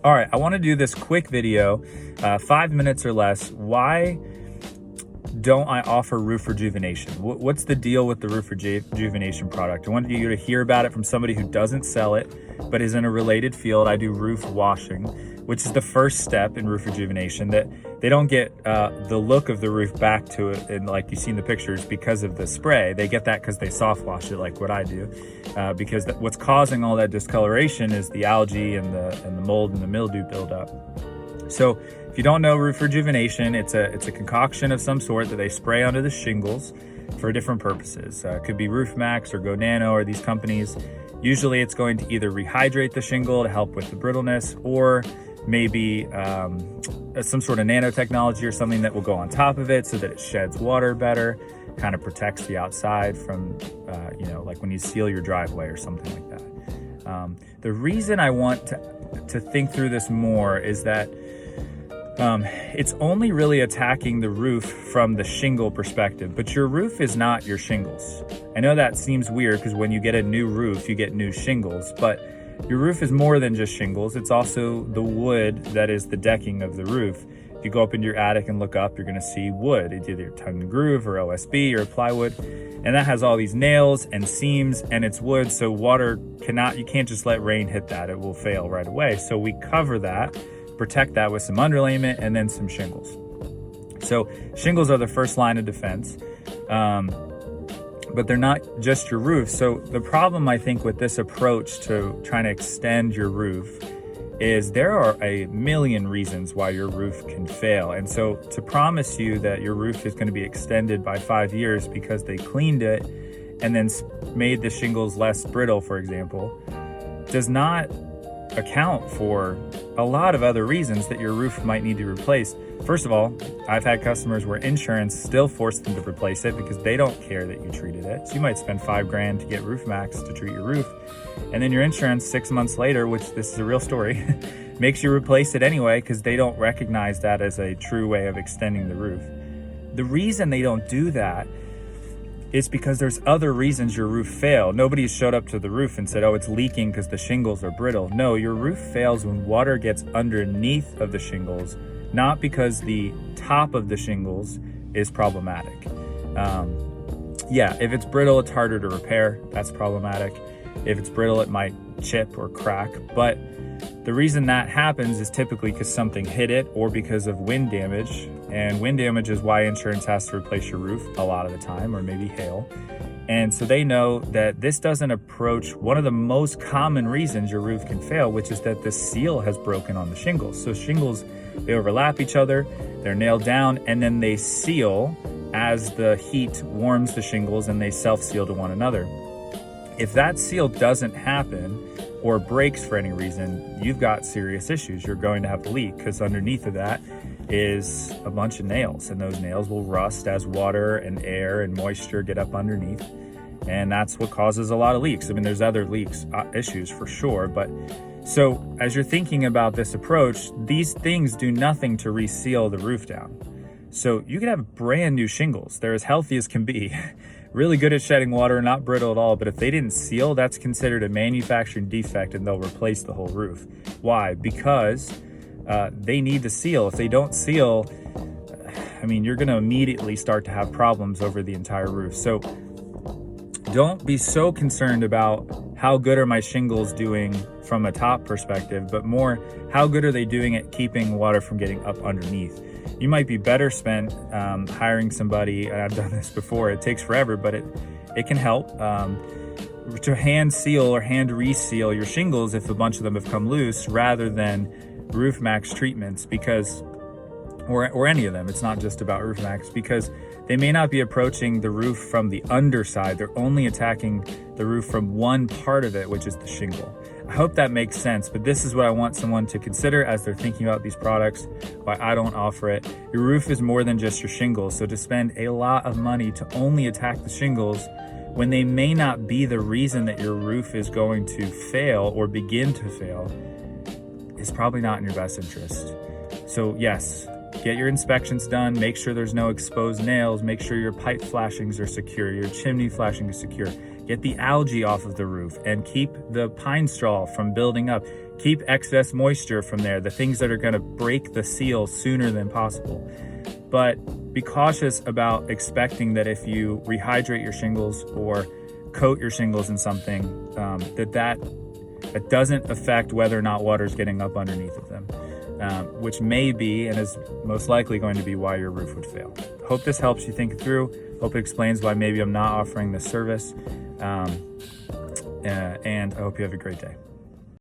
All right, I want to do this quick video, 5 minutes or less. Why don't I offer roof rejuvenation? What's the deal with the roof rejuvenation product? I wanted you to hear about it from somebody who doesn't sell it, but is in a related field. I do roof washing, which is the first step in roof rejuvenation. That they don't get the look of the roof back to it, and like you see in the pictures, because of the spray. They get that because they soft wash it, like what I do, because what's causing all that discoloration is the algae and the mold and the mildew buildup. So if you don't know roof rejuvenation, it's a concoction of some sort that they spray onto the shingles for different purposes. It could be Roof Max or Go Nano or these companies. Usually it's going to either rehydrate the shingle to help with the brittleness, or maybe some sort of nanotechnology or something that will go on top of it so that it sheds water better, kind of protects the outside from, like when you seal your driveway or something like that. The reason I want to think through this more is that it's only really attacking the roof from the shingle perspective, but your roof is not your shingles. I know that seems weird because when you get a new roof, you get new shingles, but your roof is more than just shingles. It's also the wood that is the decking of the roof. If you go up into your attic and look up, you're gonna see wood. It's either tongue and groove or OSB or plywood. And that has all these nails and seams, and it's wood, so you can't just let rain hit that. It will fail right away. So we cover that, protect that with some underlayment and then some shingles. So shingles are the first line of defense, but they're not just your roof. So the problem, I think, with this approach to trying to extend your roof is there are a million reasons why your roof can fail. And so to promise you that your roof is going to be extended by 5 years because they cleaned it and then made the shingles less brittle, for example, does not account for a lot of other reasons that your roof might need to be replaced. First of all, I've had customers where insurance still forced them to replace it because they don't care that you treated it. So you might spend $5,000 to get Roof Max to treat your roof, and then your insurance 6 months later, which this is a real story, makes you replace it anyway because they don't recognize that as a true way of extending the roof. The reason they don't do that is because there's other reasons your roof failed. Nobody showed up to the roof and said, oh, it's leaking because the shingles are brittle. No, your roof fails when water gets underneath of the shingles, not because the top of the shingles is problematic. If it's brittle, it's harder to repair. That's problematic. If it's brittle, it might chip or crack. But the reason that happens is typically because something hit it or because of wind damage. And wind damage is why insurance has to replace your roof a lot of the time, or maybe hail. And so they know that this doesn't approach one of the most common reasons your roof can fail, which is that the seal has broken on the shingles. So shingles, they overlap each other, they're nailed down, and then they seal as the heat warms the shingles and they self-seal to one another. If that seal doesn't happen or breaks for any reason, you've got serious issues. You're going to have to leak because underneath of that is a bunch of nails, and those nails will rust as water and air and moisture get up underneath. And that's what causes a lot of leaks. I mean, there's other leaks issues for sure, but so as you're thinking about this approach, these things do nothing to reseal the roof down. So you can have brand new shingles. They're as healthy as can be, really good at shedding water, not brittle at all. But if they didn't seal, that's considered a manufacturing defect and they'll replace the whole roof. Why? Because they need to seal. If they don't seal, I mean, you're gonna immediately start to have problems over the entire roof. So don't be so concerned about how good are my shingles doing from a top perspective, but more how good are they doing at keeping water from getting up underneath. You might be better spent hiring somebody, and I've done this before, it takes forever, but it can help to hand seal or hand reseal your shingles if a bunch of them have come loose, rather than Roof Max treatments, because or any of them. It's not just about Roof Max, because they may not be approaching the roof from the underside. They're only attacking the roof from one part of it, which is the shingle. I hope that makes sense, but this is what I want someone to consider as they're thinking about these products, why I don't offer it. Your roof is more than just your shingles, so to spend a lot of money to only attack the shingles when they may not be the reason that your roof is going to fail or begin to fail is probably not in your best interest. So yes, get your inspections done, make sure there's no exposed nails, make sure your pipe flashings are secure, your chimney flashing is secure. Get the algae off of the roof and keep the pine straw from building up. Keep excess moisture from there, the things that are going to break the seal sooner than possible. But be cautious about expecting that if you rehydrate your shingles or coat your shingles in something, that doesn't affect whether or not water is getting up underneath of them, which may be and is most likely going to be why your roof would fail. Hope this helps you think through. Hope it explains why maybe I'm not offering this service. And I hope you have a great day.